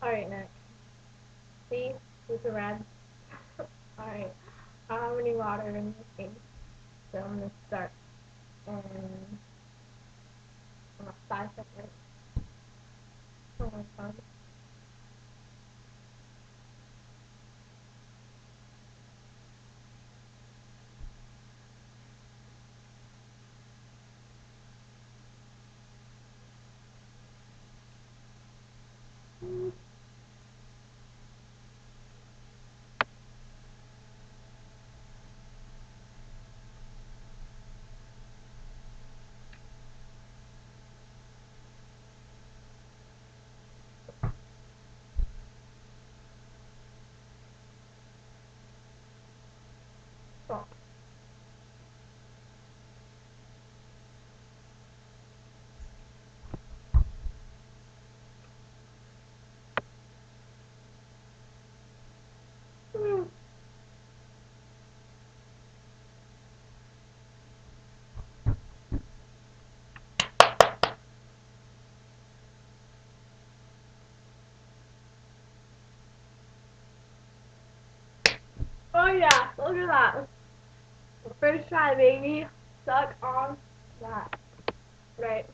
Alright, Nick. See? These are red. Alright. I don't have any water in this thing. So I'm gonna start in 5 seconds. Oh my god. Stop. Oh yeah, look at that. First try, baby. Suck on that. Right.